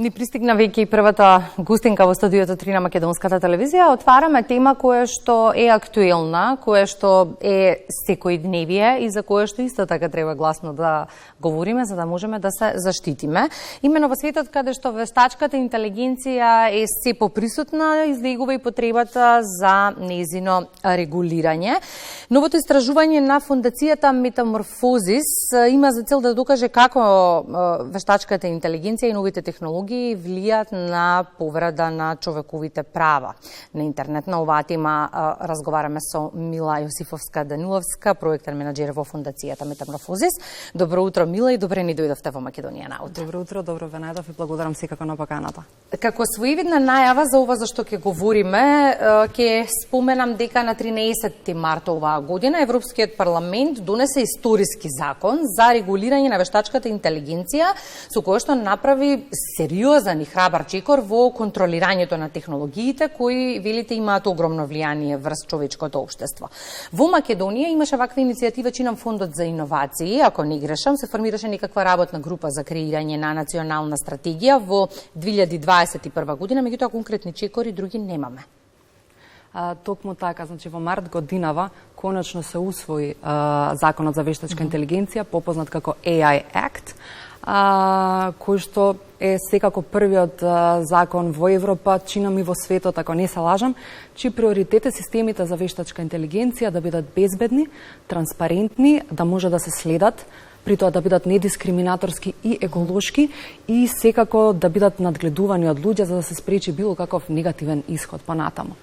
Ни пристигна веќе и првата гостинка во студиото 3 на Македонската телевизија. Отвараме тема која што е актуелна, која што е секојдневие и за која што исто така треба гласно да говориме за да можеме да се заштитиме. Имено во светот каде што вештачката интелигенција е се поприсутна, излегува и потребата за нејзино регулирање. Новото истражување на фондацијата Метаморфозис има за цел да докаже како вештачката интелигенција и новите технологии влијат на повреда на човековите права. На интернет на оваа тема разговараме со Мила Јосифовска-Даниловска, проектен менаџер во фондацијата Метаморфозис. Добро утро, Мила, и добре ни дојдовте во Македонија на утро. Добро утро, добро ве најдов и благодарам секако на поканата. Како своевидна најава за ова за што ќе говориме, ќе споменам дека на 13 март оваа година Европскиот парламент донесе историски закон за регулирање на вештачката интелигенција, со кој што направи сериозен и храбар чекор во контролирањето на технологиите кои, велите, имаат огромно влијание врз човечкото општество. Во Македонија имаше ваква иницијатива, чинам Фондот за иновации, ако не грешам, се формираше некаква работна група за креирање на национална стратегија во 2021 година, меѓутоа конкретни чекори други немаме. Токму така, значи во март годинава конечно се усвои Законот за вештачка интелигенција, попознат како AI Act, кој што е секако првиот закон во Европа, чинам и во светот, ако не се лажам, чии приоритет е системите за вештачка интелигенција да бидат безбедни, транспарентни, да може да се следат, при тоа да бидат недискриминаторски и еколошки и секако да бидат надгледувани од луѓе за да се спречи било каков негативен исход понатаму.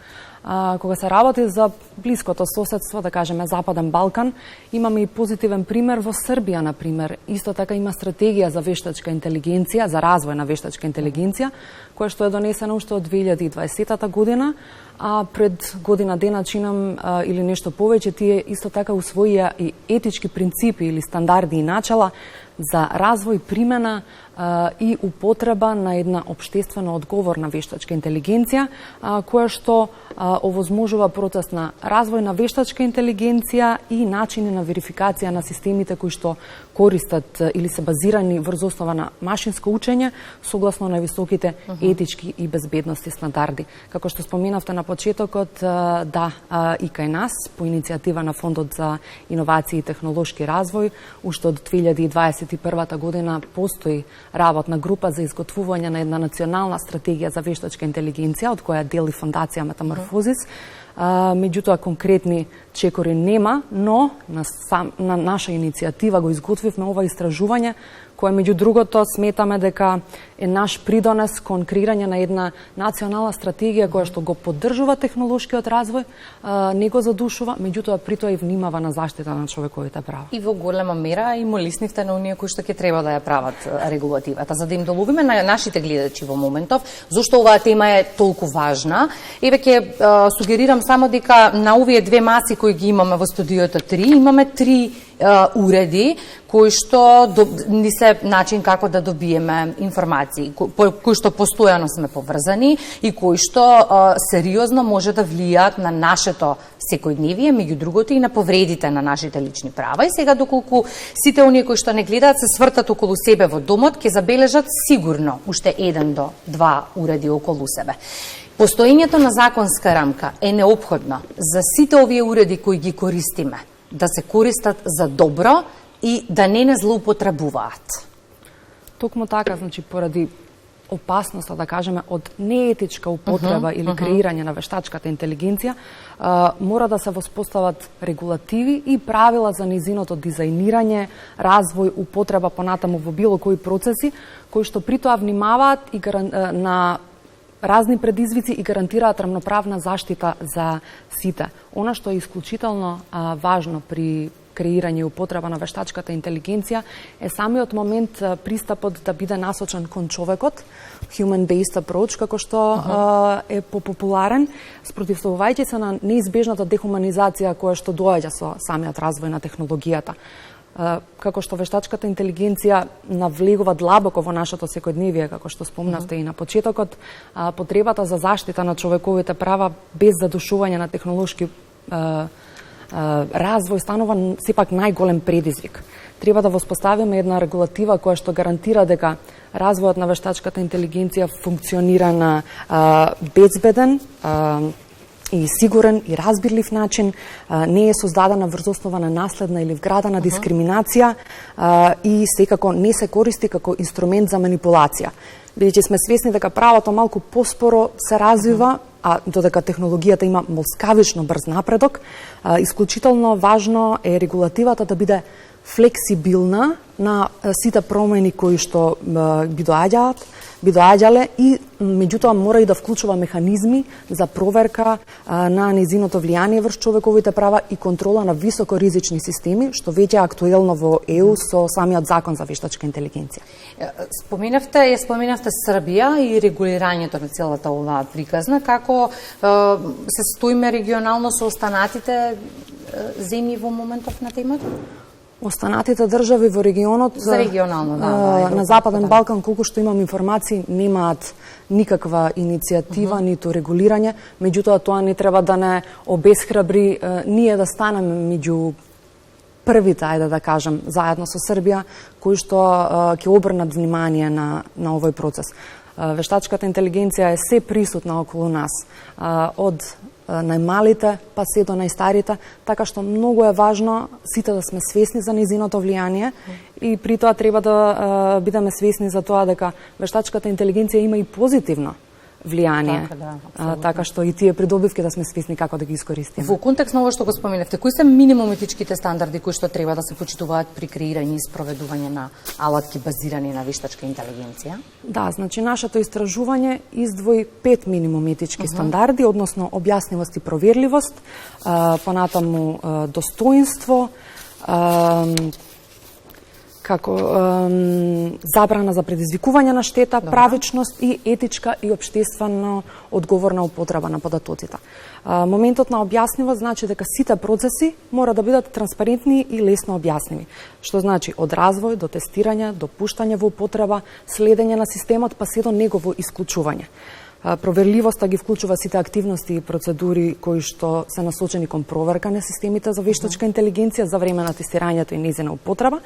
Кога се работи за блиското соседство, да кажеме Западен Балкан, имаме и позитивен пример во Србија, например. Исто така има стратегија за вештачка интелигенција, за развој на вештачка интелигенција, која што е донесена уште од 2020 година, а пред година дена чинам или нешто повеќе, тие исто така усвоија и етички принципи или стандарди и начала за развој, примена и употреба на една општествено одговорна вештачка интелигенција, која што овозможува процес на развој на вештачка интелигенција и начини на верификација на системите кои што користат или се базирани врз основа на машинско учење, согласно на високите етички и безбедности стандарди. Како што споменавте на почетокот, да, и кај нас, по иницијатива на Фондот за иновации и технолошки развој, уште од 2021 година постои работна група за изготвување на една национална стратегија за вештачка интелигенција, од која дели фондација Метаморфозис. Меѓутоа конкретни чекори нема, но на наша иницијатива го изготвивме ова истражување, кое меѓу другото сметаме дека е наш придонес кон креирање на една национална стратегија која што го поддржува технолошкиот развој, не го задушува, меѓутоа при тоа и внимава на заштита на човековите права. И во голема мера и молиснивте на оние кои што ќе треба да ја прават регулативата, за да им доловиме на нашите гледачи во моментов зошто оваа тема е толку важна. Еве ќе сугерирам само дека на овие две маси кои ги имаме во студиото 3, имаме 3 уреди кои што ни се начин како да добиеме информации, кои што постојано сме поврзани и кои што сериозно може да влијаат на нашето секојдневие, меѓу другото и на повредите на нашите лични права. И сега доколку сите оние кои што не гледаат се свртат околу себе во домот, ќе забележат сигурно уште 1 до 2 уреди околу себе. Постоењето на законска рамка е неопходно за сите овие уреди кои ги користиме, да се користат за добро и да не злоупотребуваат. Токму така, значи поради опасноста, да кажеме, од неетичка употреба или креирање на вештачката интелигенција, мора да се воспостават регулативи и правила за низиното дизајнирање, развој, употреба понатаму во било кои процеси, кои што при тоа внимаваат и на разни предизвици и гарантираат рамноправна заштита за сите. Она што е исклучително важно при креирање и употреба на вештачката интелигенција е самиот момент пристапот да биде насочен кон човекот, human-based approach, како што е попопуларен, спротивставувајќи се на неизбежната дехуманизација која што доаѓа со самиот развој на технологијата. Како што вештачката интелигенција навлегува длабоко во нашето секојдневие, како што спомнавте и на почетокот, потребата за заштита на човековите права без задушување на технолошки развој станува сепак најголем предизвик. треба да воспоставиме една регулатива која што гарантира дека развојот на вештачката интелигенција функционира на безбеден и сигурен и разбирлив начин, не е создадена врз основа на наследна или вградена дискриминација и секако не се користи како инструмент за манипулација. Бидејќи сме свесни дека правото малку поспоро се развива, а додека технологијата има молскавично брз напредок, исклучително важно е регулативата да биде флексибилна на сите промени кои што би доаѓале и меѓутоа мора и да вклучува механизми за проверка на нејзиното влијание врз човековите права и контрола на високоризични системи, што веќе е актуелно во ЕУ со самиот закон за вештачка интелигенција. Споменавте Србија и регулирањето на целата оваа приказна, како се стоиме регионално со останатите земји во моментов на темата? Останатите држави во регионот за регионално, на Западен Балкан, колку што имам информации, немаат никаква иницијатива, ниту регулирање, меѓутоа тоа не треба да не обесхрабри ние да станеме меѓу првите, ајде да кажем, заедно со Србија, кои што ќе обрнат внимание на овој процес. Вештачката интелигенција е се присутна околу нас, од најмалите па се до најстарите, така што многу е важно сите да сме свесни за нејзиното влијание и при тоа треба да бидеме свесни за тоа дека вештачката интелигенција има и позитивно влијание, така што и тие придобивки да сме свесни како да ги искористиме. Во контекст на ово што го споменавте, кои се минимум етичките стандарди кои што треба да се почитуваат при креирање и спроведување на алатки базирани на вештачка интелигенција? Да, значи нашето истражување издвои 5 минимум етички стандарди, односно објаснивост и проверливост, понатаму достоинство, како забрана за предизвикување на штета, правичност и етичка и општествено одговорна употреба на податоците. Моментот на објаснивост значи дека сите процеси мора да бидат транспарентни и лесно објасними, што значи од развој до тестирање, до пуштање во употреба, следење на системот па се до негово исклучување. Проверливоста ги вклучува сите активности и процедури кои што се насочени кон проверка на системите за вештачка интелигенција за време на тестирањето и нејзина употреба,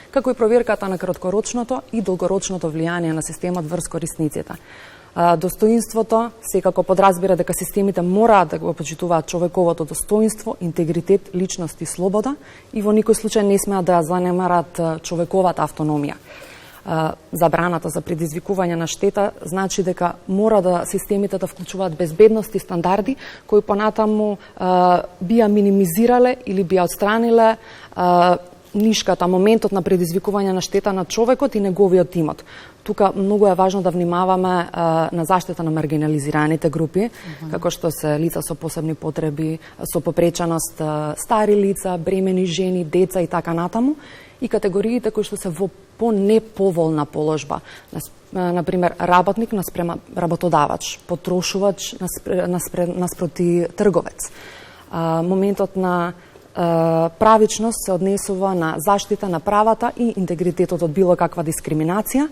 како и проверката на краткорочното и долгорочното влијание на системот врз корисниците. Достоинството секако подразбира дека системите мораат да го почитуваат човековото достоинство, интегритет, личност и слобода и во никој случај не смеат да ја занемарат човековата автономија. Забраната за предизвикување на штета значи дека мора да системите да вклучуваат безбедност и стандарди кои понатаму би ја минимизирале или би ја отстраниле нишката, моментот на предизвикување на штета на човекот и неговиот имот. Тука многу е важно да внимаваме на заштита на маргинализираните групи, како што се лица со посебни потреби, со попреченост, стари лица, бремени жени, деца и така натаму, и категориите кои што се во по-неповолна положба. Например, работник наспрема работодавач, потрошувач наспроти трговец. Моментот на правичност се однесува на заштита на правата и интегритетот од било каква дискриминација.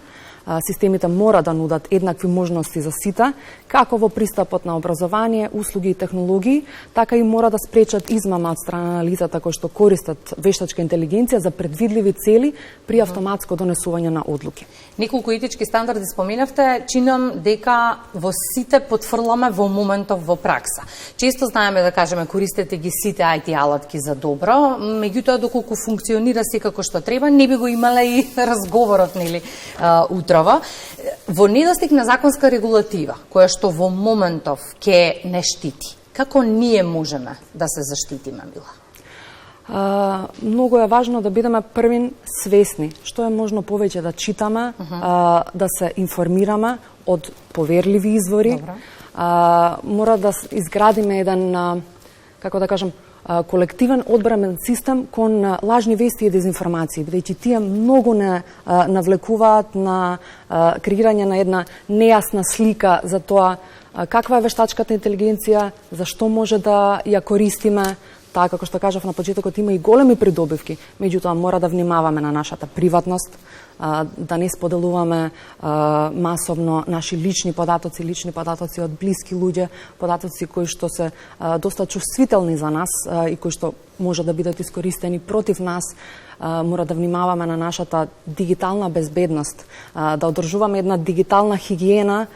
Системите мора да нудат еднакви можности за сите, како во пристапот на образование, услуги и технологии, така и мора да спречат измама од страна на лицата кои што користат вештачка интелигенција за предвидливи цели при автоматско донесување на одлуки. Неколку етички стандарди споменавте, чинам дека во сите потфрламе во моментов во пракса. Често знаеме да кажеме користете ги сите IT алатки за добро, меѓутоа доколку функционира секако што треба, не би го имале и разговорот, нели, утро. Во недостиг на законска регулатива, која што во моментов ќе не штити, како ние можеме да се заштитиме, Мила? Многу е важно да бидеме првин свесни, што е можно повеќе да читаме, да се информираме од поверливи извори. Мора да изградиме еден, како да кажем, колективен одбрамен систем кон лажни вести и дезинформации, бидејќи тие многу не навлекуваат на креирање на една нејасна слика за тоа каква е вештачката интелигенција, зашто може да ја користиме, таа, како што кажав на почетокот, има и големи придобивки, меѓутоа мора да внимаваме на нашата приватност, да не споделуваме масовно наши лични податоци од блиски луѓе, податоци кои што се доста чувствителни за нас и кои што може да бидат искористени против нас. Мора да внимаваме на нашата дигитална безбедност, да одржуваме една дигитална хигиена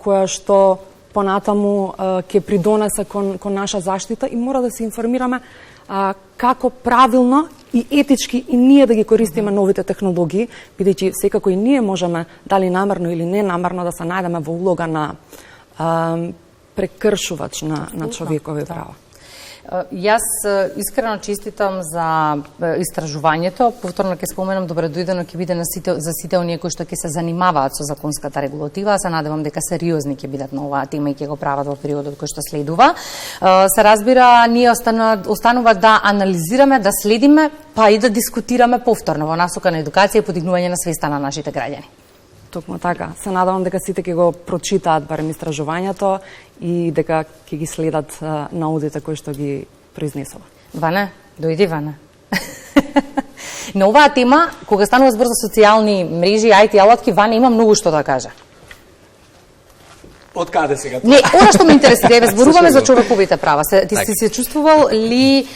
која што понатаму ќе придонесе кон наша заштита и мора да се информираме како правилно и етички и ние да ги користиме новите технологии, бидејќи секако и ние можеме, дали намерно или ненамерно, да се најдеме во улога на прекршувач на човекови права. Јас искрено честитам за истражувањето. Повторно ќе споменам, добре дојдено ќе биде за сите оние кои што ќе се занимаваат со законската регулатива. Се надевам дека сериозни ќе бидат на оваа тема и ќе го прават во периодот кој што следува. Се разбира, ние останува да анализираме, да следиме, па и да дискутираме повторно во насока на едукација и подигнување на свеста на нашите граѓани. Токму така. Се надевам дека сите ќе го прочитаат барем истражувањето и дека ќе ги следат наудите кои што ги произнесува. Ване, дојди Ване. На оваа тема, кога станува збор за социјални мрежи, IT алатки, Ване има многу што да каже. Од каде сега? Не, она што ме интересира, еве зборуваме за човековите права. Ти си се чувствувал ли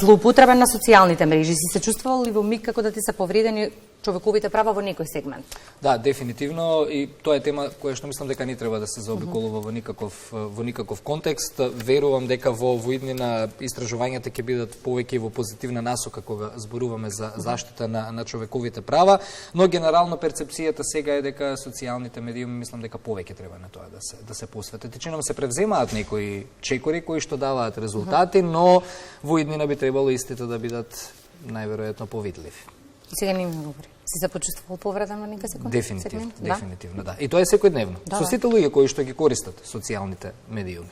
злоупотребен на социјалните мрежи? Си се чувствувал ли во миг како да ти се повредени човековите права во некој сегмент? Да, дефинитивно, и тоа е тема која што мислам дека не треба да се заобиколува во никаков контекст. Верувам дека во иднина истражувањата ќе бидат повеќе во позитивна насока кога зборуваме за заштита на човековите права, но генерално перцепцијата сега е дека социјалните медиуми мислам дека повеќе треба на тоа да се посветат. Чином се превземаат некои чекори кои што даваат резултати, но во иднина би требало истите да бидат најверојатно повидливи. И сега не ми говори. Си се почувствувал повреден во некој секунд? Дефинитивно, да. И тоа е секојдневно. Со сите луѓе кои што ги користат социјалните медиуми.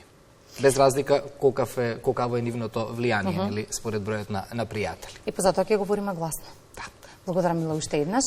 Без разлика колкаво е нивното влијание, или според бројот на пријатели. И позатоа ќе говориме гласно. Да. Благодарам, Мила, уште еднаш.